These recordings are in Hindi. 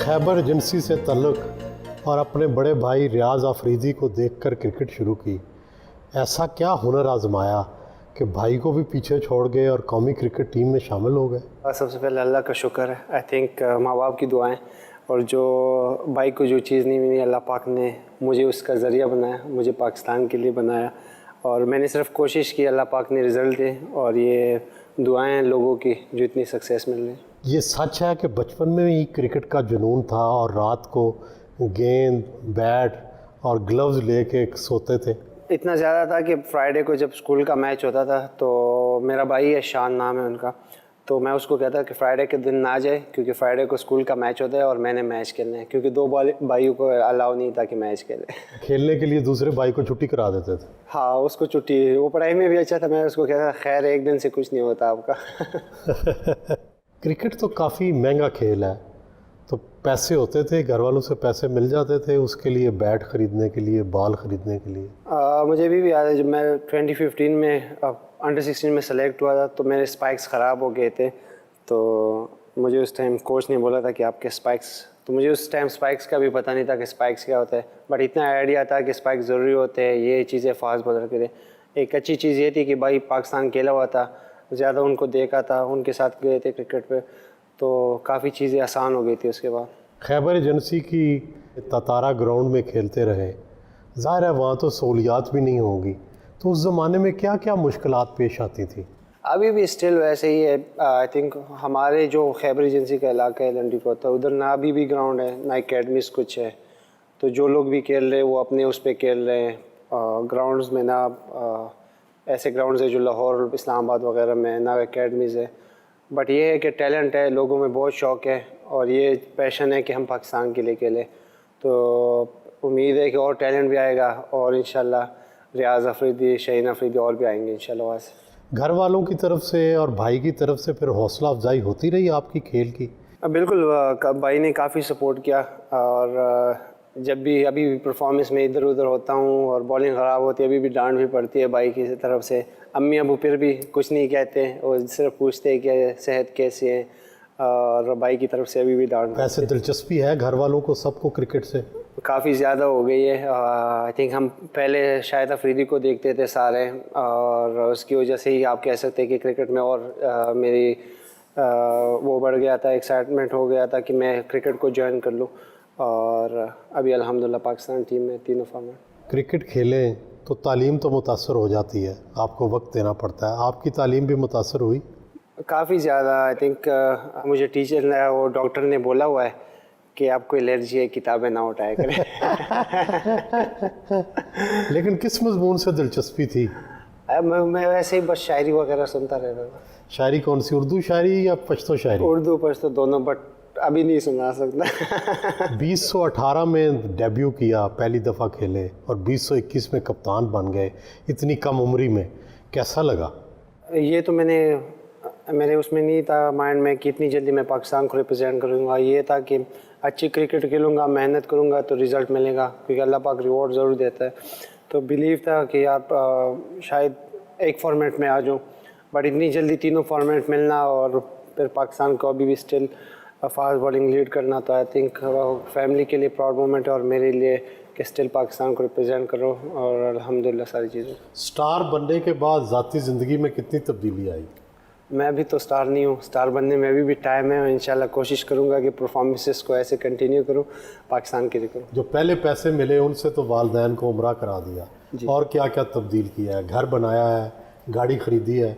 खैबर एजेंसी से तल्लुक़ और अपने बड़े भाई रियाज़ अफरीदी को देखकर क्रिकेट शुरू की। ऐसा क्या हुनर आजमाया कि भाई को भी पीछे छोड़ गए और कौमी क्रिकेट टीम में शामिल हो गए? सबसे पहले अल्लाह का शुक्र है। आई थिंक माँ बाप की दुआएं और जो भाई को जो चीज़ नहीं मिली अल्लाह पाक ने मुझे उसका ज़रिया बनाया, मुझे पाकिस्तान के लिए बनाया और मैंने सिर्फ कोशिश की, अल्लाह पाक ने रिज़ल्ट दे और ये दुआएं लोगों की जो इतनी सक्सेस मिल रही। ये सच है कि बचपन में ही क्रिकेट का जुनून था और रात को गेंद, बैट और ग्लव्स लेके सोते थे? इतना ज़्यादा था कि फ्राइडे को जब स्कूल का मैच होता था तो मेरा भाई है, शान नाम है उनका, तो मैं उसको कहता कि फ़्राइडे के दिन ना जाए क्योंकि फ़्राइडे को स्कूल का मैच होता है और मैंने मैच खेलना है, क्योंकि दो भाइयों को अलाउ नहीं था कि मैच खेले। खेलने के लिए दूसरे भाई को छुट्टी करा देते थे? हाँ, उसको छुट्टी, वो पढ़ाई में भी अच्छा था, मैं उसको कहता खैर एक दिन से कुछ नहीं होता आपका। क्रिकेट तो काफ़ी महंगा खेल है, तो पैसे होते थे, घर वालों से पैसे मिल जाते थे उसके लिए, बैट ख़रीदने के लिए, बॉल ख़रीदने के लिए? मुझे भी याद है जब मैं 2015 में अंडर 16 में सेलेक्ट हुआ था तो मेरे स्पाइक्स ख़राब हो गए थे, तो मुझे उस टाइम कोच ने बोला था कि आपके स्पाइक्स, तो मुझे उस टाइम स्पाइक्स का भी पता नहीं था कि स्पाइक्स क्या होता है, बट इतना आइडिया था कि स्पाइक्स ज़रूरी होते हैं, ये चीज़ें फास्ट बॉलर के लिए। एक अच्छी चीज़ ये थी कि भाई पाकिस्तान खेला हुआ था, ज़्यादा उनको देखा था, उनके साथ गए थे क्रिकेट पे, तो काफ़ी चीज़ें आसान हो गई थी उसके बाद। खैबर एजेंसी की ततारा ग्राउंड में खेलते रहे, ज़ाहिर है वहाँ तो सहूलियात भी नहीं होंगी, तो उस ज़माने में क्या क्या मुश्किलात पेश आती थी? अभी भी स्टिल वैसे ही है। आई थिंक हमारे जो खैबर एजेंसी का इलाका है लंडी कोता, उधर ना अभी भी ग्राउंड है ना एकेडमीज कुछ है, तो जो लोग भी खेल रहे हैं वो अपने उस पर खेल रहे हैं। ग्राउंड्स में ना ऐसे ग्राउंड्स है जो लाहौर, इस्लामाबाद वगैरह में ना एकेडमीज़ है, बट ये है कि टैलेंट है, लोगों में बहुत शौक़ है और ये पैशन है कि हम पाकिस्तान के लिए खेलें, तो उम्मीद है कि और टैलेंट भी आएगा और इंशाल्लाह रियाज़ अफरीदी, शहीन अफरीदी और भी आएंगे इंशाल्लाह वहाँ से। घर वालों की तरफ से और भाई की तरफ से फिर हौसला अफजाई होती रही आपकी खेल की? बिल्कुल, भाई ने काफ़ी सपोर्ट किया और जब भी अभी भी परफॉर्मेंस में इधर उधर होता हूँ और बॉलिंग ख़राब होती है अभी भी डांट भी पड़ती है भाई की तरफ से। अम्मी अबू फिर भी कुछ नहीं कहते, वो सिर्फ पूछते हैं कि सेहत कैसी है, और भाई की तरफ से अभी भी डांट। वैसे दिलचस्पी है घर वालों को सबको क्रिकेट से? काफ़ी ज़्यादा हो गई है। आई थिंक हम पहले शायद अफरीदी को देखते थे सारे और उसकी वजह से ही आप कह सकते हैं कि क्रिकेट में और मेरी वो बढ़ गया था, एक्साइटमेंट हो गया था कि मैं क्रिकेट को ज्वाइन कर लूँ, और अभी अल्हम्दुलिल्लाह पाकिस्तान टीम में तीनों फॉर्मेट। क्रिकेट खेलें तो तालीम तो मुतासर हो जाती है, आपको वक्त देना पड़ता है, आपकी तालीम भी मुतासर हुई? काफ़ी ज़्यादा। आई थिंक मुझे टीचर ने और डॉक्टर ने बोला हुआ है कि आपको एलर्जी है, किताबें ना उठाया करें। लेकिन किस मजमून से दिलचस्पी थी? मैं वैसे ही बस शायरी वगैरह सुनता रहता था। शायरी कौन सी, उर्दू शायरी या पश्तो शायरी? उर्दू पश्तो दोनों, बट अभी नहीं सुना सकता। 2018 में डेब्यू किया, पहली दफ़ा खेले और 2021 में कप्तान बन गए, इतनी कम उम्री में, कैसा लगा? ये तो मेरे उसमें नहीं था माइंड में कि इतनी जल्दी मैं पाकिस्तान को रिप्रेजेंट करूँगा। ये था कि अच्छी क्रिकेट खेलूँगा, मेहनत करूँगा तो रिज़ल्ट मिलेगा, क्योंकि अल्लाह पाक रिवॉर्ड ज़रूर देता है। तो बिलीव था कि आप शायद एक फॉर्मेट में आ जाऊँ, बट इतनी जल्दी तीनों फॉर्मेट मिलना और फिर पाकिस्तान को अभी भी स्टिल फास्ट बॉलिंग लीड करना, तो आई थिंक फैमिली के लिए प्राउड मोमेंट है और मेरे लिए कि स्टिल पाकिस्तान को रिप्रेजेंट करो, और अल्हम्दुलिल्लाह सारी चीज़ें। स्टार बनने के बाद ज़ाती ज़िंदगी में कितनी तब्दीली आई? मैं अभी तो स्टार नहीं हूँ, स्टार बनने में अभी भी टाइम है। इंशाल्लाह कोशिश करूँगा कि परफॉर्मेंसेस को ऐसे कंटिन्यू करूँ, पाकिस्तान के लिए करूँ। जो पहले पैसे मिले उनसे तो वालिदैन को उम्रा करा दिया, और क्या क्या तब्दील किया है? घर बनाया है, गाड़ी ख़रीदी है?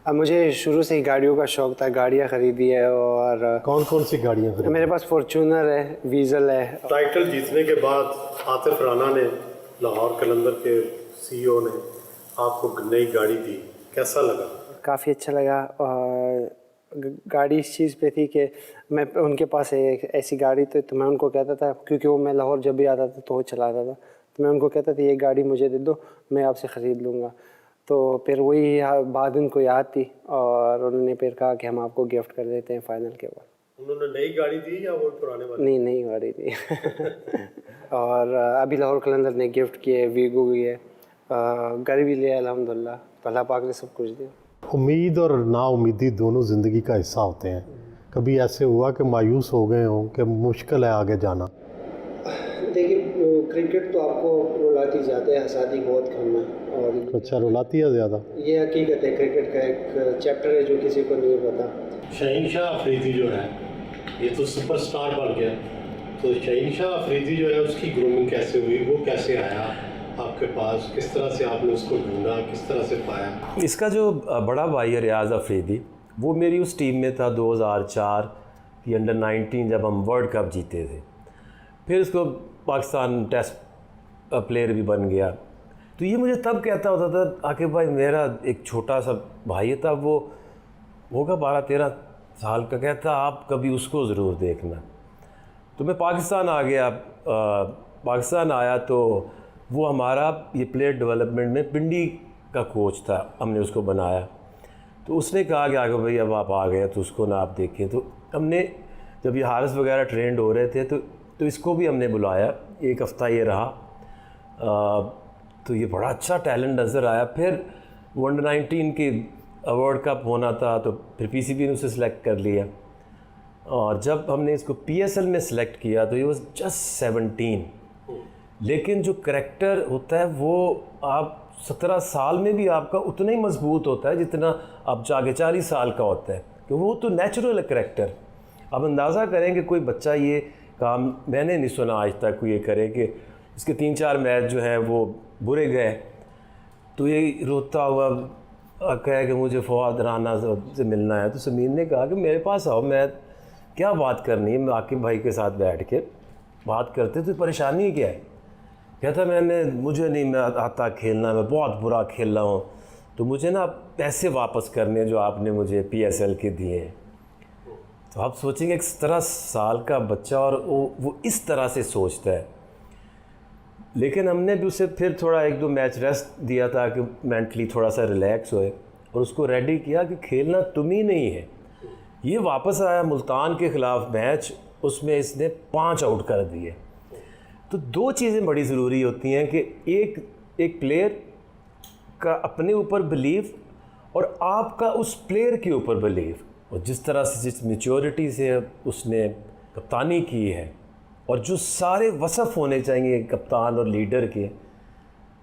अब मुझे शुरू से ही गाड़ियों का शौक़ था, गाड़ियाँ ख़रीदी है। और कौन कौन सी गाड़ियाँ खरीदी? मेरे पास फॉर्चूनर है, वीज़ल है। टाइटल जीतने के बाद आतिफ राना ने, लाहौर कलंदर के CEO ने आपको नई गाड़ी दी, कैसा लगा? काफ़ी अच्छा लगा। गाड़ी इस चीज़ पे थी कि मैं उनके पास एक ऐसी गाड़ी तो मैं उनको कहता था, क्योंकि वो मैं लाहौर जब भी आता था तो वो चलाता था, तो मैं उनको कहता था ये गाड़ी मुझे दे दो, मैं आपसे ख़रीद लूँगा। तो फिर वही बात उनको याद थी और उन्होंने फिर कहा कि हम आपको गिफ्ट कर देते हैं फाइनल के बाद। उन्होंने नई गाड़ी दी या वो पुराने वाली? नहीं, नई गाड़ी दी। और अभी लाहौर कलंदर ने गिफ्ट किए, वीगो भी है, घर भी लिया अल्हम्दुलिल्लाह, तो अल्लाह पाक ने सब कुछ दिया। उम्मीद और नाउमीदी दोनों ज़िंदगी का हिस्सा होते हैं, कभी ऐसे हुआ कि मायूस हो गए हों कि मुश्किल है आगे जाना? देखिए क्रिकेट तो आपको रुलाती जाते हैं, हंसाती बहुत कम है। और अच्छा, रुलाती है ज़्यादा? ये हकीकत है, क्रिकेट का एक चैप्टर है जो किसी को नहीं पता। शहीनशाह अफरीदी जो है ये तो सुपरस्टार बन गया, तो शहीनशाह अफरीदी जो है उसकी ग्रूमिंग कैसे हुई, वो कैसे आया आपके पास, किस तरह से आपने उसको ढूंढा, किस तरह से पाया? इसका जो बड़ा भाई है रियाज़ अफरीदी, वो मेरी उस टीम में था 2004 की अंडर 19 जब हम वर्ल्ड कप जीते थे। फिर उसको पाकिस्तान टेस्ट प्लेयर भी बन गया। तो ये मुझे तब कहता होता था आकिब भाई, मेरा एक छोटा सा भाई था, वो होगा 12-13 साल का, कहता आप कभी उसको ज़रूर देखना। तो मैं पाकिस्तान आ गया। पाकिस्तान आया तो वो हमारा ये प्लेयर डेवलपमेंट में पिंडी का कोच था, हमने उसको बनाया। तो उसने कहा कि आगे भाई अब आप आ गए तो उसको ना आप देखें। तो हमने जब ये हारिस वगैरह ट्रेंड हो रहे थे तो इसको भी हमने बुलाया, एक हफ़्ता ये रहा। तो ये बड़ा अच्छा टैलेंट नज़र आया। फिर वो अंडर 19 की वर्ल्ड कप होना था तो फिर पीसीबी ने उसे सिलेक्ट कर लिया। और जब हमने इसको पीएसएल में सिलेक्ट किया तो ये वाज जस्ट 17। लेकिन जो करैक्टर होता है वो आप 17 साल में भी आपका उतना ही मजबूत होता है जितना आप जाके 40 साल का होता है, क्योंकि वो तो नेचुरल करैक्टर। अब अंदाज़ा करें कि कोई बच्चा ये काम, मैंने नहीं सुना आज तक कोई ये करे कि इसके 3-4 मैच जो हैं वो बुरे गए तो ये रोता हुआ कहे कि मुझे फवाद राना से मिलना है। तो समीर ने कहा कि मेरे पास आओ, मैं क्या बात करनी है, मैं आकिब भाई के साथ बैठ के बात करते। तो परेशानी क्या है? कहता मुझे नहीं मैं आता खेलना, मैं बहुत बुरा खेल रहा हूँ, तो मुझे ना पैसे वापस करने जो आपने मुझे पीएसएल के दिए हैं। तो आप सोचेंगे 17 साल का बच्चा और वो इस तरह से सोचता है। लेकिन हमने भी उसे फिर थोड़ा 1-2 मैच रेस्ट दिया था कि मेंटली थोड़ा सा रिलैक्स होए, और उसको रेडी किया कि खेलना तुम ही नहीं है। ये वापस आया मुल्तान के ख़िलाफ़ मैच, उसमें इसने 5 आउट कर दिए। तो 2 चीज़ें बड़ी ज़रूरी होती हैं कि एक प्लेयर का अपने ऊपर बिलीव और आपका उस प्लेयर के ऊपर बिलीव। और जिस तरह से जिस मैच्योरिटी से उसने कप्तानी की है और जो सारे वसफ़ होने चाहिए कप्तान और लीडर के,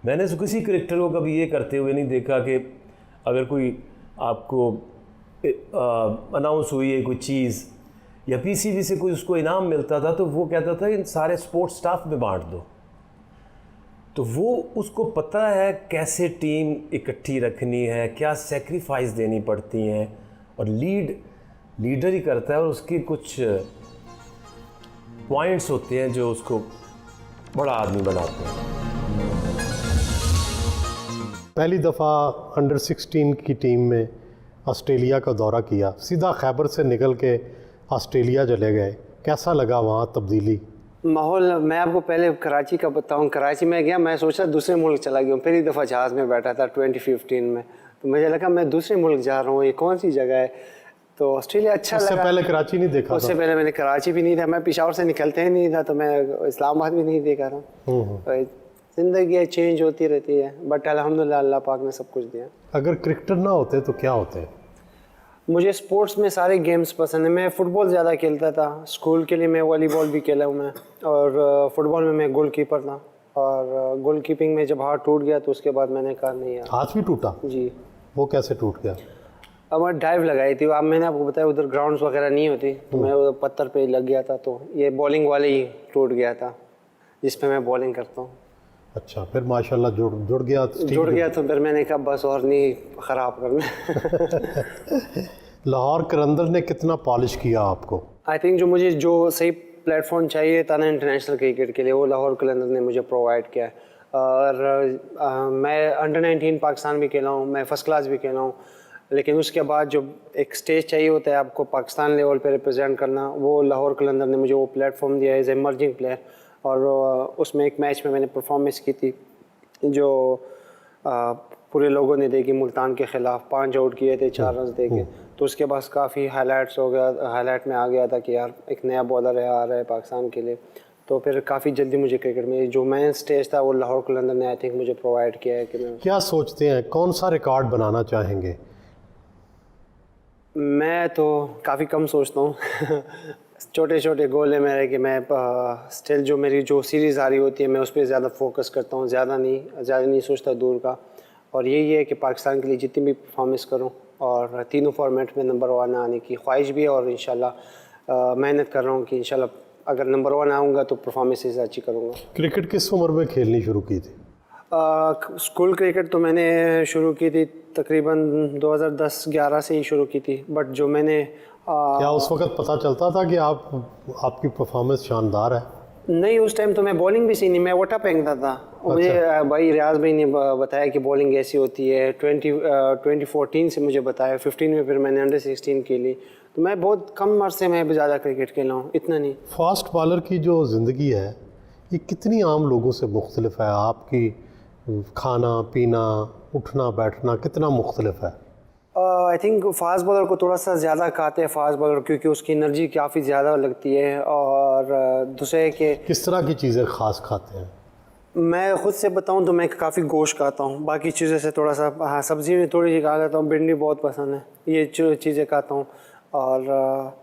मैंने तो किसी क्रिकेटर को कभी ये करते हुए नहीं देखा कि अगर कोई आपको अनाउंस हुई है कोई चीज़ या पीसीबी से कोई उसको इनाम मिलता था तो वो कहता था इन सारे स्पोर्ट्स स्टाफ में बांट दो। तो वो उसको पता है कैसे टीम इकट्ठी रखनी है, क्या सेक्रीफाइस देनी पड़ती हैं, और लीडर ही करता है। और उसके कुछ पॉइंट्स होते हैं जो उसको बड़ा आदमी बनाते हैं। पहली दफ़ा अंडर 16 की टीम में ऑस्ट्रेलिया का दौरा किया, सीधा खैबर से निकल के ऑस्ट्रेलिया चले गए, कैसा लगा वहाँ तब्दीली? माहौल मैं आपको पहले कराची का बताऊं। कराची में गया, मैं सोचा दूसरे मुल्क चला गया हूँ। पहली दफ़ा जहाज़ में बैठा था 2015 में, तो मुझे लगा मैं दूसरे मुल्क जा रहा हूँ, ये कौन सी जगह है। तो ऑस्ट्रेलिया अच्छा लगा। उससे पहले कराची नहीं देखा? उससे पहले मैंने कराची भी नहीं था, मैं पेशावर से निकलते ही नहीं था, तो मैं इस्लामाबाद भी नहीं देखा था। तो ज़िंदगी चेंज होती रहती है, बट अल्हम्दुलिल्लाह अल्लाह पाक ने सब कुछ दिया। अगर क्रिकेटर ना होते तो क्या होते? मुझे स्पोर्ट्स में सारे गेम्स पसंद है। मैं फ़ुटबॉल ज़्यादा खेलता था, स्कूल के लिए मैं वॉलीबॉल भी खेला हूँ मैं, और फुटबॉल में मैं गोलकीपर था। और गोलकीपिंग में जब हाथ टूट गया तो उसके बाद मैंने कहा नहीं यार। हाथ भी टूटा? जी। वो कैसे टूट गया? अब मैं डाइव लगाई थी, अब मैंने आपको बताया उधर ग्राउंड्स वगैरह नहीं होती, तो मैं उधर पत्थर पे लग गया था, तो ये बॉलिंग वाले ही टूट गया था जिस पे मैं बॉलिंग करता हूँ। अच्छा, फिर माशाल्लाह जुड़ गया? जुड़ गया तो फिर मैंने कहा बस और नहीं ख़राब करना। लाहौर कलंदर ने कितना पॉलिश किया आपको? आई थिंक जो सही प्लेटफॉर्म चाहिए था ना इंटरनेशनल क्रिकेट के लिए, वो लाहौर कलंदर ने मुझे प्रोवाइड किया है। और मैं अंडर 19 पाकिस्तान भी खेला हूँ, मैं फ़र्स्ट क्लास भी खेला हूँ, लेकिन उसके बाद जो एक स्टेज चाहिए होता है आपको पाकिस्तान लेवल पे रिप्रेजेंट करना, वो लाहौर कलंदर ने मुझे वो प्लेटफॉर्म दिया एज एमर्जिंग प्लेयर। और उसमें एक मैच में मैंने परफॉर्मेंस की थी जो पूरे लोगों ने देखी, मुल्तान के ख़िलाफ़ 5 आउट किए थे, 4 रन दे के। तो उसके बाद काफ़ी हाईलाइट में आ गया था कि यार एक नया बॉलर आ रहा है पाकिस्तान के लिए। तो फिर काफ़ी जल्दी मुझे क्रिकेट में जो मेन स्टेज था वो लाहौर कलंदर ने आई थिंक मुझे प्रोवाइड किया है। कि मैं क्या सोचते हैं, कौन सा रिकॉर्ड बनाना चाहेंगे? मैं तो काफ़ी कम सोचता हूँ छोटे छोटे गोल है मेरे कि मैं स्टिल जो मेरी जो सीरीज़ आ रही होती है मैं उस पर ज़्यादा फोकस करता हूँ, ज़्यादा नहीं सोचता दूर का। और यही है कि पाकिस्तान के लिए जितनी भी परफॉर्मेंस करूँ और तीनों फॉर्मेट में नंबर 1 आने की ख्वाहिश भी है और इंशाल्लाह मेहनत कर रहा हूँ कि इंशाल्लाह अगर नंबर 1 आऊँगा तो परफॉर्मेंसेस अच्छी करूँगा। क्रिकेट किस उम्र में खेलनी शुरू की थी? स्कूल क्रिकेट तो मैंने शुरू की थी तकरीबन 2010-11 से ही शुरू की थी, बट जो मैंने क्या उस वक्त पता चलता था कि आपकी परफॉर्मेंस शानदार है? नहीं, उस टाइम तो मैं बॉलिंग भी सीखी, मैं वोटा फेंकता था। मुझे भाई रियाज भाई ने बताया कि बॉलिंग ऐसी होती है। 2014 से मुझे बताया, 15 में फिर मैंने अंडर 16 खेली। तो मैं बहुत कम अरसे में ज़्यादा क्रिकेट खेला हूँ, इतना नहीं। फास्ट बॉलर की जो ज़िंदगी है ये कितनी आम लोगों से मुख्तलिफ है? आपकी खाना पीना उठना बैठना कितना मुख्तलिफ है? आई थिंक फास्ट बॉलर को थोड़ा सा ज़्यादा खाते हैं फास्ट बॉलर, क्योंकि उसकी एनर्जी काफ़ी ज़्यादा लगती है। और दूसरे के किस तरह की चीज़ें ख़ास खाते हैं? मैं ख़ुद से बताऊं तो मैं काफ़ी गोश्त खाता हूं, बाकी चीज़ों से थोड़ा सा, हाँ सब्ज़ी में थोड़ी सी खा लेता हूँ, भिंडी बहुत पसंद है, ये चीज़ें खाता हूँ। और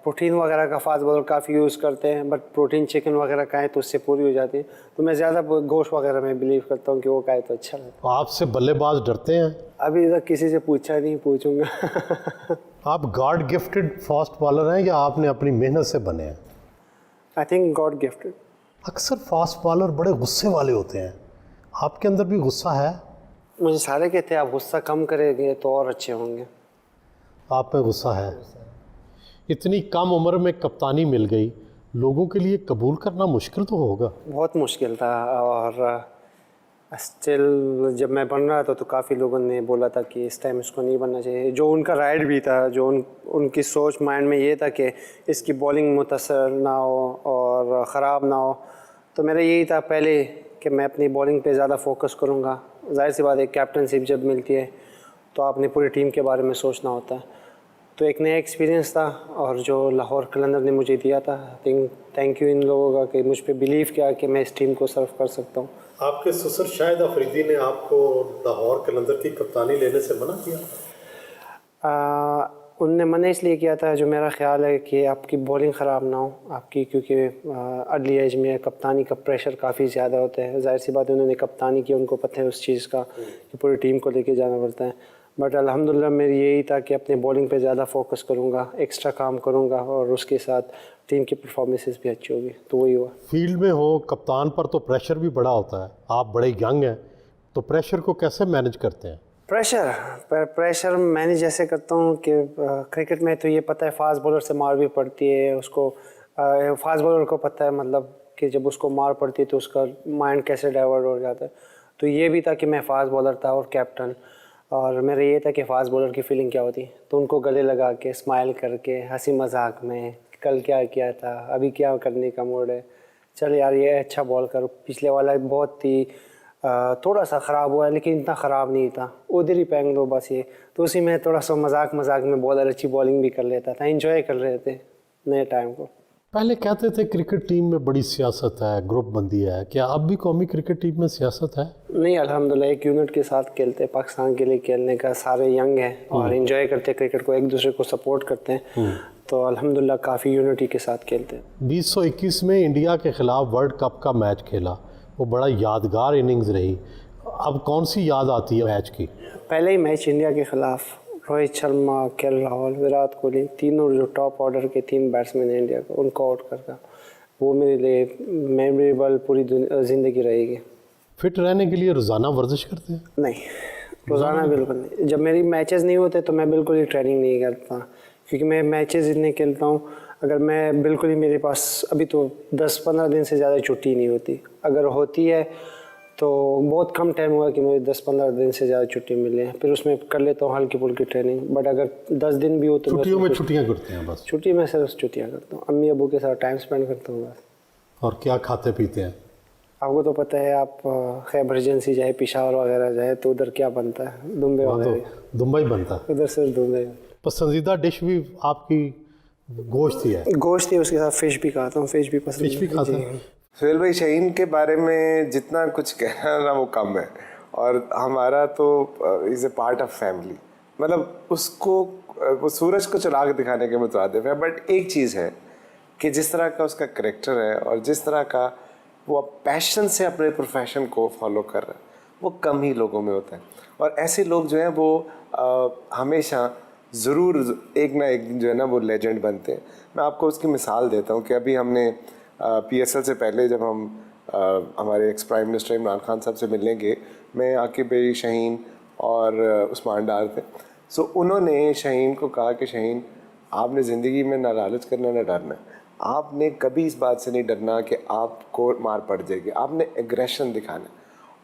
प्रोटीन वगैरह का फास्ट बॉलर काफ़ी यूज़ करते हैं, बट प्रोटीन चिकन वगैरह खाएँ तो उससे पूरी हो जाती है। तो मैं ज़्यादा गोश्त वगैरह में बिलीव करता हूँ कि वो खाए तो अच्छा लगता है। आपसे बल्लेबाज डरते हैं? अभी तक किसी से पूछा नहीं, पूछूंगा। आप गॉड गिफ्टेड फास्ट बॉलर हैं या आपने अपनी मेहनत से बने हैं? I think God gifted. अक्सर फास्ट बॉलर बड़े गुस्से वाले होते हैं, आपके अंदर भी गुस्सा है? मुझे सारे कहते हैं आप गुस्सा कम करेंगे तो और अच्छे होंगे। आप में गुस्सा है? इतनी कम उम्र में कप्तानी मिल गई, लोगों के लिए कबूल करना मुश्किल तो होगा? बहुत मुश्किल था। और स्टिल जब मैं बन रहा था तो काफ़ी लोगों ने बोला था कि इस टाइम इसको नहीं बनना चाहिए, जो उनका राइट भी था, जो उनकी सोच माइंड में ये था कि इसकी बॉलिंग मुतासर ना हो और ख़राब ना हो। तो मेरा यही था पहले कि मैं अपनी बॉलिंग पे ज़्यादा फोकस करूँगा। जाहिर सी बात है, कैप्टनशिप जब मिलती है तो आपने पूरी टीम के बारे में सोचना होता है। तो एक नया एक्सपीरियंस था और जो लाहौर कलंदर ने मुझे दिया था, I think thank you in लोगों का कि मुझ पर बिलीव किया कि मैं इस टीम को सर्व कर सकता हूँ। आपके ससुर शाहिद अफरीदी ने आपको लाहौर कलंदर की कप्तानी लेने से मना किया? उनने मना इसलिए किया था, जो मेरा ख्याल है कि आपकी बॉलिंग ख़राब ना हो आपकी, क्योंकि अर्ली एज में कप्तानी का प्रेशर काफ़ी ज़्यादा होता है। जाहिर सी बात है, उन्होंने कप्तानी की, उनको पता है उस चीज़ का कि पूरी टीम को लेके जाना पड़ता है। बट अल्हम्दुलिल्लाह मेरी यही था कि अपने बॉलिंग पे ज़्यादा फोकस करूँगा, एक्स्ट्रा काम करूँगा और उसके साथ टीम की परफॉर्मेंसेस भी अच्छी होगी। तो वही हुआ। फील्ड में हो, कप्तान पर तो प्रेशर भी बड़ा होता है, आप बड़े यंग हैं, तो प्रेशर को कैसे मैनेज करते हैं? प्रेशर मैनेज ऐसे करता हूँ कि क्रिकेट में तो ये पता है फास्ट बॉलर से मार भी पड़ती है उसको। फास्ट बॉलर को पता है मतलब कि जब उसको मार पड़ती है तो उसका माइंड कैसे डाइवर्ट हो जाता है। तो ये भी था कि मैं फास्ट बॉलर था और कैप्टन, और मेरा ये था कि फास्ट बॉलर की फीलिंग क्या होती, तो उनको गले लगा के स्माइल करके हंसी मजाक में कल क्या किया था, अभी क्या करने का मूड है, चल यार ये अच्छा बॉल करो, पिछले वाला बहुत ही थोड़ा सा ख़राब हुआ है लेकिन इतना ख़राब नहीं था, उधर ही फेंक दो बस ये। तो उसी में थोड़ा सा मजाक में बॉलर अच्छी बॉलिंग भी कर लेता था, एंजॉय कर रहे थे नए टाइम को। पहले कहते थे क्रिकेट टीम में बड़ी सियासत है, ग्रुप बंदी है, क्या अब भी कौमी क्रिकेट टीम में सियासत है? नहीं, अल्हम्दुलिल्लाह एक यूनिट के साथ खेलते हैं, पाकिस्तान के लिए खेलने का, सारे यंग हैं और एंजॉय करते हैं क्रिकेट को, एक दूसरे को सपोर्ट करते हैं। तो अल्हम्दुलिल्लाह काफ़ी यूनिटी के साथ खेलते हैं। 2021 में इंडिया के ख़िलाफ़ वर्ल्ड कप का मैच खेला, वो बड़ा यादगार इनिंग्स रही। अब कौन सी याद आती है मैच की? पहले ही मैच इंडिया के ख़िलाफ़ रोहित शर्मा, केएल राहुल, विराट कोहली, तीनों जो टॉप ऑर्डर के 3 बैट्समैन हैं इंडिया को, उनको आउट करना, वो मेरे लिए मेमोरेबल पूरी ज़िंदगी रहेगी। फिट रहने के लिए रोज़ाना वर्जिश करते हैं? नहीं, रोज़ाना बिल्कुल नहीं। जब मेरी मैचेस नहीं होते तो मैं बिल्कुल ही ट्रेनिंग नहीं करता, क्योंकि मैं मैचेस इतने खेलता हूँ, अगर मैं बिल्कुल ही, मेरे पास अभी तो 10-15 दिन से ज़्यादा छुट्टी नहीं होती, अगर होती है तो बहुत कम टाइम हुआ कि मुझे 10-15 दिन से ज़्यादा छुट्टी मिले, फिर उसमें कर लेता हूँ हल्की फुल्की ट्रेनिंग। बट अगर 10 दिन भी हो तो छुट्टियों में छुट्टियाँ करते हैं बस? छुट्टी में सिर्फ छुट्टियाँ करता हूँ, अम्मी अबू के साथ टाइम स्पेंड करता हूँ बस। और क्या खाते पीते हैं? आपको तो पता है, आप खैबर एजेंसी जाए, पिशावर वगैरह जाए तो उधर क्या बनता है, दुम्बे वगैरह, दुम्बई बनता है उधर सिर्फ दुम्बे। पसंदीदा डिश भी आपकी गोश्त ही है? गोश्त ही, उसके साथ फ़िश भी खाता हूँ, फ़िश भी पसंद। फ़िश भी खाता है? सुहेल भाई, शहीन के बारे में जितना कुछ कहना ना वो कम है, और हमारा तो is a part of family. मतलब उसको वो सूरज को चराग दिखाने के मुताबिक है। बट एक चीज़ है कि जिस तरह का उसका करेक्टर है और जिस तरह का वो पैशन से अपने प्रोफेशन को फॉलो कर रहा है, वो कम ही लोगों में होता है। और ऐसे लोग जो हैं वो हमेशा ज़रूर एक ना एक दिन जो है ना वो लेजेंड बनते हैं। मैं आपको उसकी मिसाल देता हूँ कि अभी हमने PSL से पहले जब हम हमारे ex prime minister Imran Khan साहब से मिलने गए, मैं आकिब भाई, शाहीन और उस्मान डार थे। सो उन्होंने शाहीन को कहा कि शाहीन, आपने ज़िंदगी में ना लालच करना ना डरना, आपने कभी इस बात से नहीं डरना कि आपको मार पड़ जाएगी, आपने एग्रेशन दिखाना।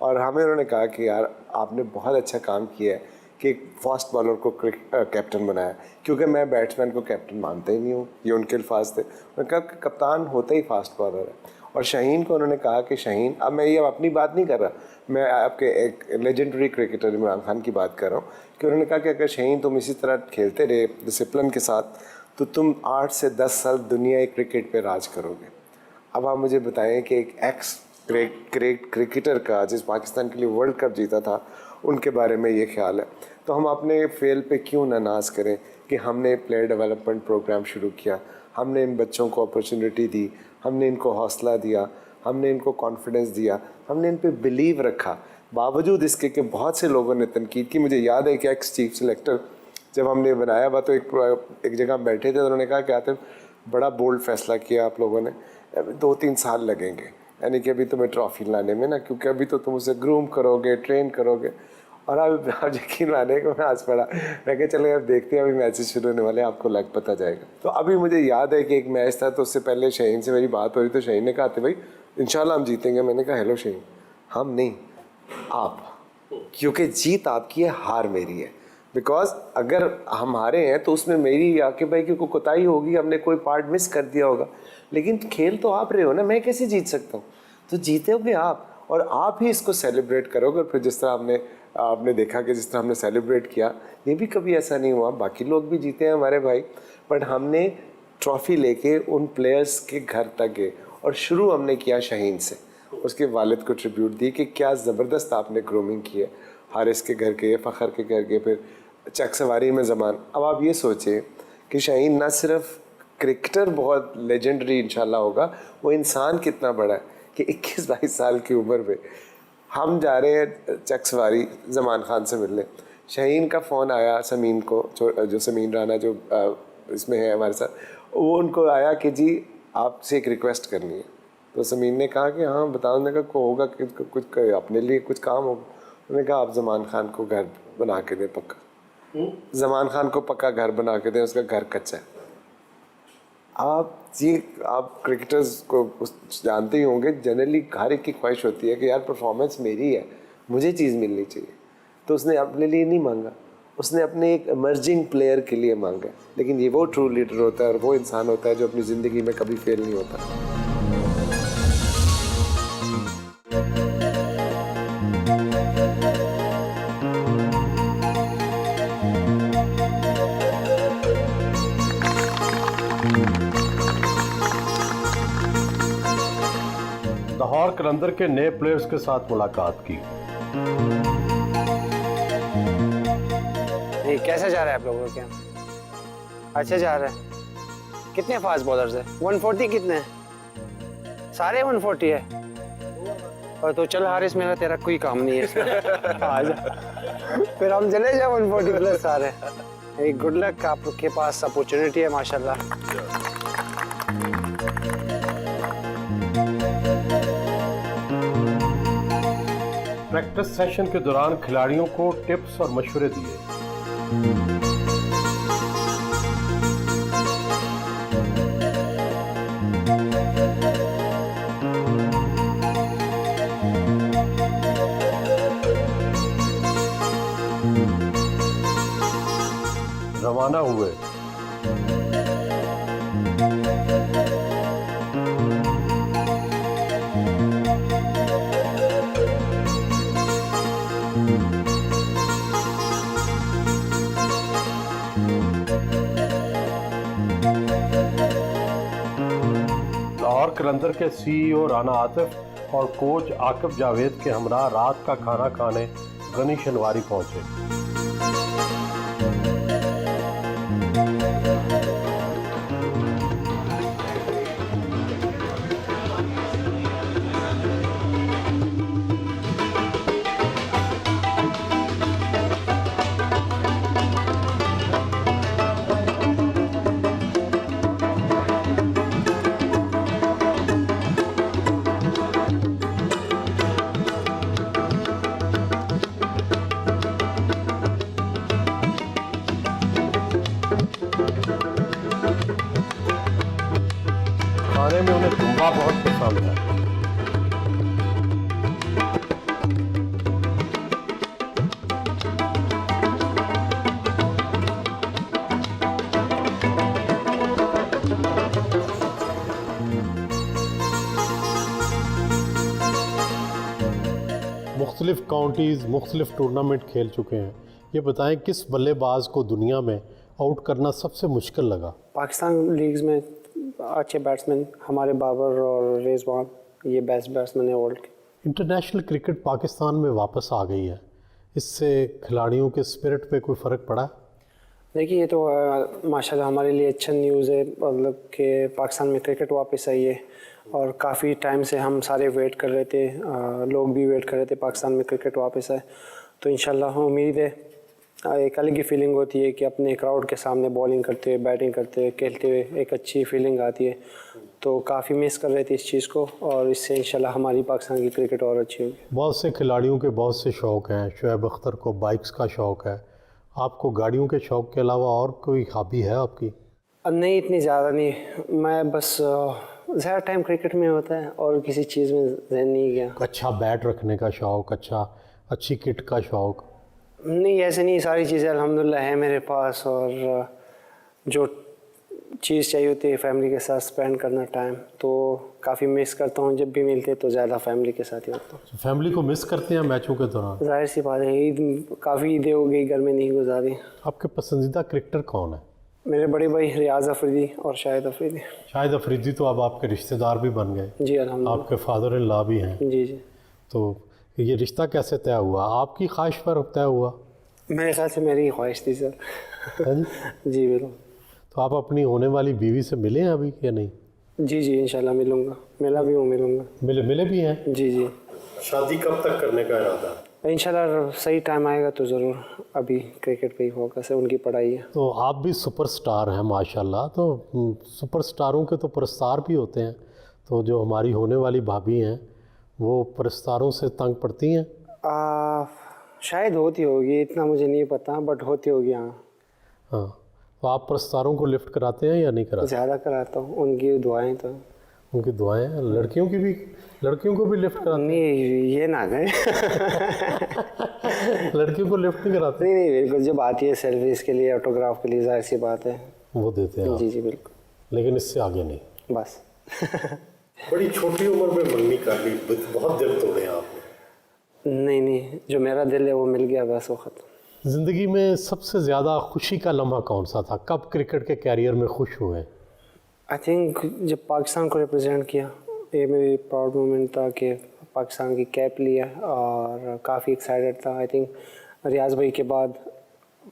और हमें उन्होंने कहा कि यार आपने बहुत अच्छा काम किया है कि एक फास्ट बॉलर को कैप्टन बनाया, क्योंकि मैं बैट्समैन को कैप्टन मानता ही नहीं हूँ, ये उनके अल्फाज थे। उन्होंने कहा कि कप्तान होता ही फास्ट बॉलर है। और शाहीन को उन्होंने कहा कि शाहीन, अब मैं ये अपनी बात नहीं कर रहा, मैं आपके एक लेजेंडरी क्रिकेटर इमरान खान की बात कर रहा हूँ कि उन्होंने कहा कि अगर शाहीन तुम इसी तरह खेलते रहे डिसिप्लिन के साथ तो तुम 8 से 10 साल दुनिया क्रिकेट पे राज करोगे। अब आप मुझे बताएं कि एक एक्स क्रिकेटर का जिस पाकिस्तान के लिए वर्ल्ड कप जीता था, उनके बारे में ये ख्याल है, तो हम अपने फेल पे क्यों ना नाज करें कि हमने प्लेयर डेवलपमेंट प्रोग्राम शुरू किया, हमने इन बच्चों को अपॉर्चुनिटी दी, हमने इनको हौसला दिया, हमने इनको कॉन्फिडेंस दिया, हमने इन पे बिलीव रखा, बावजूद इसके कि बहुत से लोगों ने तनकीद की। मुझे याद है कि एक्स चीफ सेलेक्टर जब हमने बनाया हुआ तो एक जगह बैठे थे तो उन्होंने कहा कि आते बड़ा बोल्ड फैसला किया आप लोगों ने, 2-3 साल लगेंगे, यानी कि अभी तुम्हें ट्रॉफी लाने में ना, क्योंकि अभी तो तुम उसे ग्रूम करोगे, ट्रेन करोगे। और अब आप यकीन माने को मैं आज पड़ा, मैं कहा चले अब देखते हैं, अभी मैचेस शुरू होने वाले हैं, आपको लग पता जाएगा। तो अभी मुझे याद है कि एक मैच था तो उससे पहले शाहीन से मेरी बात हो रही, तो शाहीन ने कहा था भाई इंशाल्लाह हम जीतेंगे। मैंने कहा हेलो शाहीन, हम नहीं आप, क्योंकि जीत आपकी है, हार मेरी है। बिकॉज अगर हम हारे हैं तो उसमें मेरी आकिब भाई की कोई कोताही होगी, हमने कोई पार्ट मिस कर दिया होगा, लेकिन खेल तो आप रहे हो ना, मैं कैसे जीत सकता हूँ? तो जीतोगे आप, और आप ही इसको सेलिब्रेट करोगे। और फिर जिस तरह आपने देखा कि जिस तरह हमने सेलिब्रेट किया, ये भी कभी ऐसा नहीं हुआ, बाकी लोग भी जीते हैं हमारे भाई, बट हमने ट्रॉफ़ी लेके उन प्लेयर्स के घर तक गए। और शुरू हमने किया शाहीन से, उसके वालिद को ट्रिब्यूट दी कि क्या ज़बरदस्त आपने ग्रूमिंग की है। हारिस के घर गए, फ़खर के घर गए, फिर चक सवारी में ज़मान। अब आप ये सोचें कि शाहीन ना सिर्फ क्रिकेटर बहुत लेजेंडरी इंशाल्लाह होगा, वो इंसान कितना बड़ा है कि 21-22 साल की उम्र में हम जा रहे हैं चक सवारी ज़मान खान से मिलने। शाहीन का फ़ोन आया समीन को, जो समीन राना जो इसमें है हमारे साथ, वो उनको आया कि जी आपसे एक रिक्वेस्ट करनी है। तो समीन ने कहा कि हाँ बताओ। ने कहा को होगा कि कुछ अपने लिए कुछ काम होगा। उन्होंने कहा आप ज़मान खान को घर बना के दें पक्का, ज़मान खान को पक्का घर बना के दें, उसका घर कच्चा है। आप क्रिकेटर्स को जानते ही होंगे, जनरली हर एक की ख्वाहिश होती है कि यार परफॉर्मेंस मेरी है, मुझे चीज़ मिलनी चाहिए। तो उसने अपने लिए नहीं मांगा, उसने अपने एक इमर्जिंग प्लेयर के लिए मांगा। लेकिन ये वो ट्रू लीडर होता है और वो इंसान होता है जो अपनी ज़िंदगी में कभी फेल नहीं होता। लाहौर कलंदर के नए प्लेयर्स के साथ मुलाकात की। कैसा जा रहा है आप लोगों के यहाँ? अच्छा जा रहा है। कितने फास्ट बॉलर्स हैं? 140 कितने हैं? सारे 140 है। और तो चल हारिस, मेरा तेरा कोई काम नहीं है इसमें। आजा फिर हम चले जाए 140 प्लस सारे। एक गुड लक, आपके पास अपॉर्चुनिटी है माशाल्लाह। प्रैक्टिस सेशन के दौरान खिलाड़ियों को टिप्स और मशवरे दिए। रवाना हुए। लाहौर कलंदर के CEO राना आतिफ और कोच आकिब जावेद के हमरा रात का खाना खाने गनी शनवारी पहुंचे। जुम्बा बहुत पसंद है। मुख्तलिफ़ काउंटीज़ मुख्तलिफ़ टूर्नामेंट खेल चुके हैं। ये बताएं किस बल्लेबाज को दुनिया में आउट करना सबसे मुश्किल लगा? पाकिस्तान लीग्स में अच्छे बैट्समैन हमारे बाबर और रिजवान, ये बेस्ट बैट्समैन है वर्ल्ड के। इंटरनेशनल क्रिकेट पाकिस्तान में वापस आ गई है, इससे खिलाड़ियों के स्पिरिट पे कोई फ़र्क पड़ा? देखिए, ये तो माशाल्लाह हमारे लिए अच्छा न्यूज़ है, मतलब कि पाकिस्तान में क्रिकेट वापस आई है। और काफ़ी टाइम से हम सारे वेट कर रहे थे, लोग भी वेट कर रहे थे पाकिस्तान में क्रिकेट वापस आए। तो इंशाल्लाह उम्मीद है, एक अलग ही फीलिंग होती है कि अपने क्राउड के सामने बॉलिंग करते हुए, बैटिंग करते हुए, खेलते हुए एक अच्छी फीलिंग आती है। तो काफ़ी मिस कर रहे थे इस चीज़ को, और इससे इंशाल्लाह हमारी पाकिस्तान की क्रिकेट और अच्छी होगी। बहुत से खिलाड़ियों के बहुत से शौक़ हैं। शुएब अख्तर को बाइक्स का शौक़ है, आपको गाड़ियों के शौक़ के अलावा और कोई हॉबी है आपकी? नहीं, इतनी ज़्यादा नहीं। मैं बस ज़्यादा टाइम क्रिकेट में होता है और किसी चीज़ में ज़हन नहीं गया। अच्छा बैट रखने का शौक़, अच्छी किट का शौक़? नहीं, ऐसे नहीं, सारी चीज़ें अल्हम्दुलिल्लाह है मेरे पास। और जो चीज़ चाहिए होती है फैमिली के साथ स्पेंड करना टाइम, तो काफ़ी मिस करता हूँ। जब भी मिलते तो ज़्यादा फैमिली के साथ ही होता हूँ। फैमिली को मिस करते हैं मैचों के दौरान? जाहिर सी बात है, ईद काफ़ी ईदें हो गई घर में नहीं गुजारी। आपके पसंदीदा क्रिकेटर कौन है? मेरे बड़े भाई रियाज अफरीदी और शाहिद अफरीदी। शाहिद अफरीदी तो अब आपके रिश्तेदार भी बन गए, जी अल्हम्दुलिल्लाह। आपके फादर इन लॉ भी हैं। जी जी। तो ये रिश्ता कैसे तय हुआ? आपकी ख्वाहिश पर तय हुआ? मेरे ख्याल से मेरी ख्वाहिश थी सर। है जी? जी बिल्कुल। तो आप अपनी होने वाली बीवी से मिले हैं अभी या नहीं? जी जी, इंशाल्लाह मिलूँगा, मिला भी हूँ, मिलूँगा। मिले भी हैं? जी जी। शादी कब तक करने का इरादा? इंशाल्लाह सही टाइम आएगा तो ज़रूर। अभी क्रिकेट पे ही फोकस है, उनकी पढ़ाई है। तो आप भी सुपरस्टार हैं माशाल्लाह। तो सुपरस्टारों के तो पुरस्कार भी होते हैं, तो जो हमारी होने वाली भाभी हैं वो पुरस्कारों से तंग पड़ती हैं? शायद होती होगी, इतना मुझे नहीं पता, बट होती होगी हाँ। हाँ, तो आप पुरस्कारों को लिफ्ट कराते हैं या नहीं कराते? ज़्यादा कराता हूँ, उनकी दुआएं तो। उनकी दुआएं हैं। लड़कियों को भी लिफ्ट कराते नहीं, ये ना गए। लड़कियों को लिफ्ट नहीं कराते? नहीं नहीं, बिल्कुल। जब आती है सेल्फीज़ के लिए, ऑटोग्राफ के लिए, जाहिर सी बात है वो देते हैं आप। जी जी बिल्कुल। लेकिन इससे आगे नहीं? बस। बड़ी छोटी उम्र में मंगनी कर ली, बहुत दिल तोड़े आपने। नहीं नहीं, जो मेरा दिल है वो मिल गया, बस वो ख़त्म। ज़िंदगी में सबसे ज़्यादा खुशी का लम्हा कौन सा था? कब क्रिकेट के कैरियर में खुश हुए? आई थिंक जब पाकिस्तान को रिप्रेजेंट किया, ये मेरी प्राउड मोमेंट था कि पाकिस्तान की कैप लिया, और काफ़ी एक्साइटेड था। आई थिंक रियाज भाई के बाद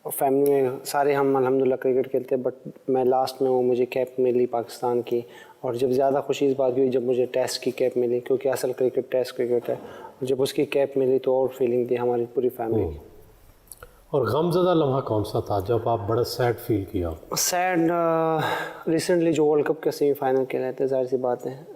फैमिली में सारे हम अल्हम्दुलिल्लाह क्रिकेट खेलते, बट मैं लास्ट में हूँ, मुझे कैप मिली पाकिस्तान की। और जब ज़्यादा खुशी इस बात की हुई जब मुझे टेस्ट की कैप मिली, क्योंकि असल क्रिकेट टेस्ट क्रिकेट है। जब उसकी कैप मिली तो और फीलिंग थी हमारी पूरी फैमिली की। और गमज़दा लम्हा कौन सा था जब आप बड़ा सैड फील किया? सैड रिसेंटली जो वर्ल्ड कप के सेमीफाइनल खेले थे, जाहिर सी बात है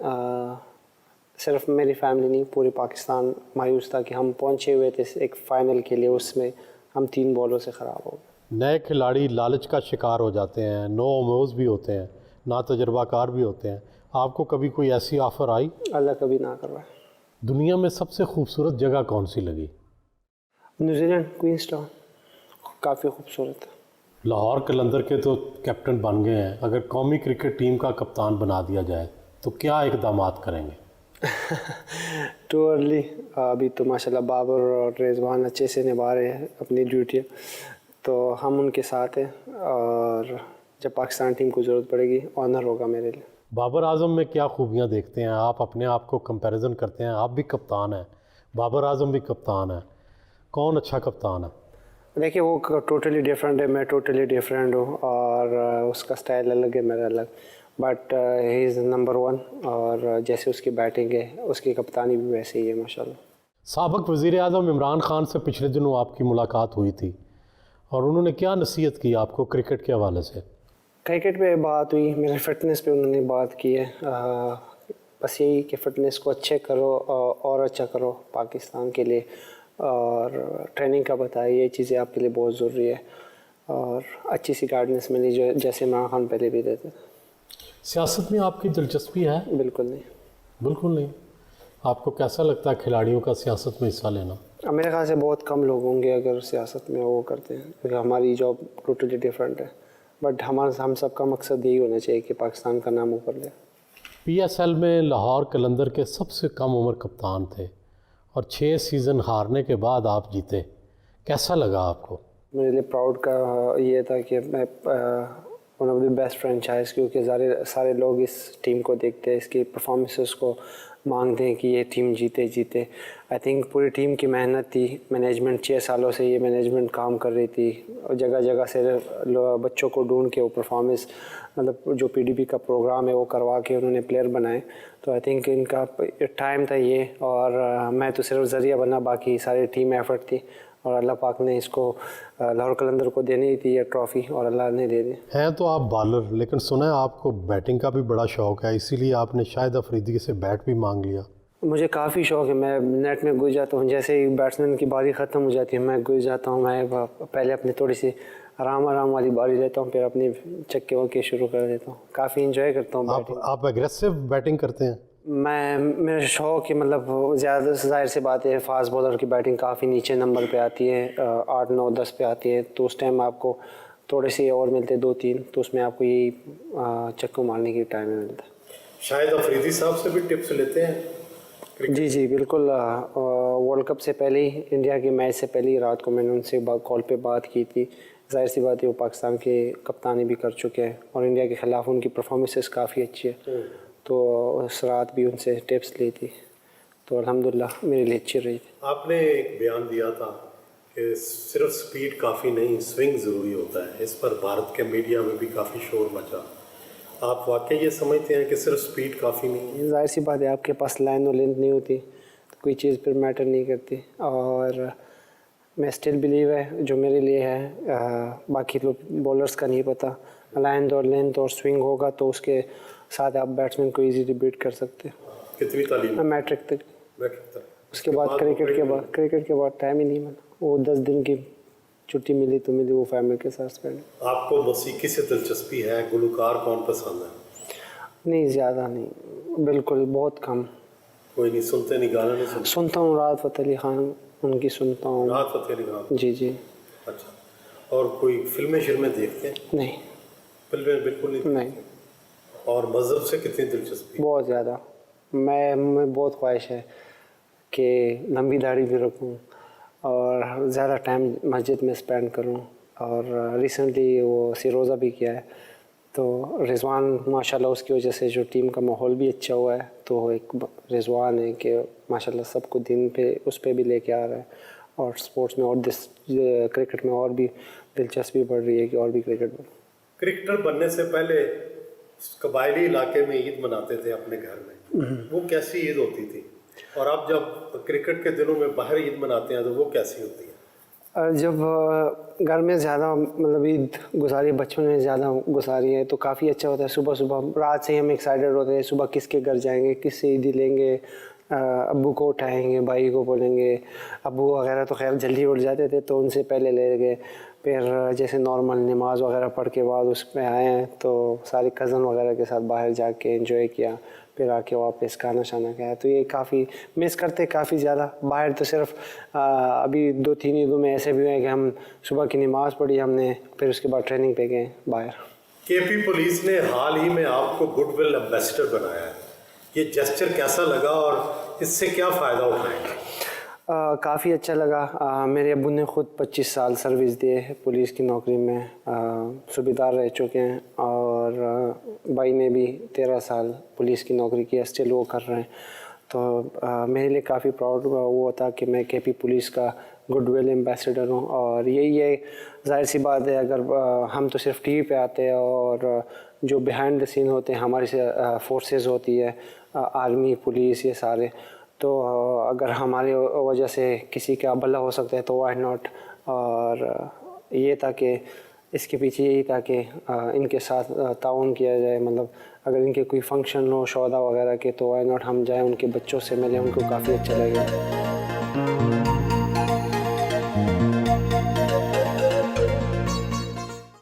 सिर्फ मेरी फैमिली नहीं, पूरी पाकिस्तान मायूस था कि हम पहुंचे हुए थे एक फ़ाइनल के लिए, उसमें हम 3 बॉलों से ख़राब हो गए। नए खिलाड़ी लालच का शिकार हो जाते हैं, नो उम्मीद भी होते हैं, ना तजर्बाकार भी होते हैं। आपको कभी कोई ऐसी ऑफ़र आई? अल्लाह कभी ना करवाए। दुनिया में सबसे खूबसूरत जगह कौन सी लगी? न्यूजीलैंड, क्वींसटाउन, काफ़ी खूबसूरत है। लाहौर कलंदर के तो कैप्टन बन गए हैं, अगर कौमी क्रिकेट टीम का कप्तान बना दिया जाए तो क्या इक़दामात करेंगे? टू अर्ली, अभी तो माशाल्लाह बाबर और रिजवान अच्छे से निभा रहे हैं अपनी ड्यूटी, तो हम उनके साथ हैं। और जब पाकिस्तान टीम को ज़रूरत पड़ेगी, ऑनर होगा मेरे लिए। बाबर आजम में क्या खूबियाँ देखते हैं आप? अपने आप को कंपैरिजन करते हैं, आप भी कप्तान हैं, बाबर आजम भी कप्तान है, कौन अच्छा कप्तान है? देखिए, वो टोटली डिफरेंट है, मैं टोटली डिफरेंट हूँ, और उसका स्टाइल अलग है, मेरा अलग, बट ही इज़ नंबर 1। और जैसे उसकी बैटिंग है, उसकी कप्तानी भी वैसे ही है माशाल्लाह। साबिक़ वज़ीर आज़म इमरान ख़ान से पिछले दिनों आपकी मुलाकात हुई थी, और उन्होंने क्या नसीहत की आपको क्रिकेट के हवाले से? क्रिकेट पे बात हुई, मेरे फिटनेस पे उन्होंने बात की है। बस यही कि फ़िटनेस को अच्छे करो और अच्छा करो पाकिस्तान के लिए, और ट्रेनिंग का बताया, ये चीज़ें आपके लिए बहुत ज़रूरी है, और अच्छी सी गाइडेंस मिली जो जैसे इमरान खान पहले भी देते थे। सियासत में आपकी दिलचस्पी है? बिल्कुल नहीं। बिल्कुल नहीं। आपको कैसा लगता है खिलाड़ियों का सियासत में हिस्सा लेना? अब मेरे ख्याल से बहुत कम लोग होंगे अगर सियासत में वो करते हैं, क्योंकि हमारी जॉब टोटली डिफरेंट है। बट हम सबका मकसद यही होना चाहिए कि पाकिस्तान का नाम ऊपर ले। PSL में लाहौर कलंदर के सबसे कम उम्र कप्तान थे और 6 सीज़न हारने के बाद आप जीते, कैसा लगा आपको? मेरे लिए प्राउड का ये था कि मैं one of the best franchise, क्योंकि सारे लोग इस टीम को देखते हैं, इसकी परफॉर्मेंसेस को मांगते हैं कि ये टीम जीते। आई थिंक पूरी टीम की मेहनत थी। मैनेजमेंट 6 सालों से ये मैनेजमेंट काम कर रही थी और जगह जगह से बच्चों को ढूंढ के वो परफॉर्मेंस, मतलब जो PDP का प्रोग्राम है वो करवा के उन्होंने प्लेयर बनाए। तो आई थिंक इनका टाइम था ये, और मैं तो सिर्फ ज़रिया बना, बाकी सारी टीम एफर्ट थी और अल्लाह पाक ने इसको लाहौर कलंदर को देनी ही थी ये ट्रॉफ़ी, और अल्लाह ने दे दी। हैं तो आप बॉलर, लेकिन सुना है आपको बैटिंग का भी बड़ा शौक़ है, इसीलिए आपने शाहिद अफरीदी से बैट भी मांग लिया। मुझे काफ़ी शौक़ है, मैं नेट में घुस जाता हूँ, जैसे ही बैट्समैन की बारी ख़त्म हो जाती है मैं घुस जाता हूँ। मैं पहले अपनी थोड़ी सी आराम वाली बारी लेता हूँ, फिर अपनी चक्के वक्के शुरू कर देता हूँ। काफ़ी इंजॉय करता हूँ बैटिंग। आप एग्रेसिव बैटिंग करते हैं? मेरा शौक़ है, मतलब ज़्यादा ज़ाहिर सी बात है, फास्ट बॉलर की बैटिंग काफ़ी नीचे नंबर पे आती है, 8, 9, 10 पे आती है, तो उस टाइम आपको थोड़े से और मिलते 2-3, तो उसमें आपको यही चक्कू मारने की टाइम मिलता है। शाहिद अफरीदी साहब से भी टिप्स लेते हैं? जी बिल्कुल। वर्ल्ड कप से पहले ही, इंडिया के मैच से पहले ही रात को मैंने उनसे कॉल पे बात की थी। ज़ाहिर सी बात है वो पाकिस्तान के कप्तानी भी कर चुके हैं और इंडिया के ख़िलाफ़ उनकी परफॉर्मेंसेस काफ़ी अच्छी है, तो उस रात भी उनसे टिप्स ली थी, तो अल्हम्दुलिल्लाह मेरे लिए अच्छी रही थी। आपने एक बयान दिया था कि सिर्फ स्पीड काफ़ी नहीं, स्विंग ज़रूरी होता है। इस पर भारत के मीडिया में भी काफ़ी शोर मचा। आप वाकई ये समझते हैं कि सिर्फ स्पीड काफ़ी नहीं है? ज़ाहिर सी बात है, आपके पास लाइन और लेंथ नहीं होती तो कोई चीज़ फिर मैटर नहीं करती, और मैं स्टिल बिलीव है जो मेरे लिए है, बाकी लोग बॉलर्स का नहीं पता। लाइन और लेंथ और स्विंग होगा तो उसके साथ आप बैट्समैन को इजीली बीट कर सकते हैं। कितनी तालीम? मैट्रिक तक। उसके बाद क्रिकेट के बाद टाइम ही नहीं मिला। वो 10 दिन की छुट्टी मिली तो मिली, वो फैमिली के साथ स्पेंड। आपको मौसीकी से दिलचस्पी है? गुलकार कौन पसंद है? नहीं, ज़्यादा नहीं, बिल्कुल बहुत कम। कोई नहीं सुनते? नहीं, गाना नहीं सुनते? सुनता हूँ राहत फ़तेह अली खान, उनकी सुनता हूँ। राहत फ़तेह अली खान? जी। अच्छा। और कोई फिल्में देखते हैं? नहीं। फिल्में बिल्कुल नहीं? और मज़हब से कितनी दिलचस्पी? बहुत ज़्यादा। मैं बहुत ख्वाहिश है कि लंबी दाढ़ी भी रखूँ और ज़्यादा टाइम मस्जिद में स्पेंड करूँ, और रिसेंटली वो रोज़ा भी किया है, तो रिजवान माशाल्लाह उसकी वजह से जो टीम का माहौल भी अच्छा हुआ है, तो एक रिजवान है कि माशाल्लाह सबको दिन पे उस पे भी लेके आ रहा है, और स्पोर्ट्स में और क्रिकेट में और भी दिलचस्पी बढ़ रही है कि और भी क्रिकेटर बनने से पहले कबायली इलाके में ईद मनाते थे अपने घर में, वो कैसी ईद होती थी? और आप जब क्रिकेट के दिनों में बाहर ईद मनाते हैं तो वो कैसी होती है? जब घर में ज़्यादा मतलब ईद गुजारी, बचपन में ज़्यादा गुजारी है, तो काफ़ी अच्छा होता है। सुबह रात से ही हम एक्साइटेड होते हैं, सुबह किसके घर जाएंगे, किससे ईदी लेंगे, अब्बू को उठाएंगे, भाई को बोलेंगे। अब्बू वगैरह तो खैर जल्दी उठ जाते थे तो उनसे पहले ले गए, फिर जैसे नॉर्मल नमाज वगैरह पढ़ के बाद उस पर आए हैं तो सारे कज़न वगैरह के साथ बाहर जाके एंजॉय किया, फिर आके वापस खाना शाना खाया। तो ये काफ़ी मिस करते काफ़ी ज़्यादा। बाहर तो सिर्फ अभी 2-3 ईदों में ऐसे भी हुए कि हम सुबह की नमाज़ पढ़ी हमने, फिर उसके बाद ट्रेनिंग पे गए बाहर। KP पुलिस ने हाल ही में आपको गुडविल एम्बेसडर बनाया है, ये जेस्चर कैसा लगा और इससे क्या फ़ायदा उठाएंगे? काफ़ी अच्छा लगा। मेरे अब्बू ने ख़ुद 25 साल सर्विस दिए है पुलिस की नौकरी में, सूबेदार रह चुके हैं, और भाई ने भी 13 साल पुलिस की नौकरी की, स्टिल वो कर रहे हैं। तो मेरे लिए काफ़ी प्राउड हुआ वो था कि मैं KP पुलिस का गुडविल एम्बेसडर हूँ। और यही है, जाहिर सी बात है, अगर हम तो सिर्फ TV पे आते हैं और जो बिहाइंड द सीन होते हैं हमारी फोर्सेस होती है, आर्मी, पुलिस, ये सारे, तो अगर हमारी वजह से किसी का भला हो सकता है तो वाई नॉट। और ये था कि इसके पीछे यही था कि इनके साथ ताउन किया जाए, मतलब अगर इनके कोई फंक्शन हो शौदा वगैरह के तो वाई नॉट हम जाएं, उनके बच्चों से मिलें, उनको काफ़ी अच्छा लगेगा।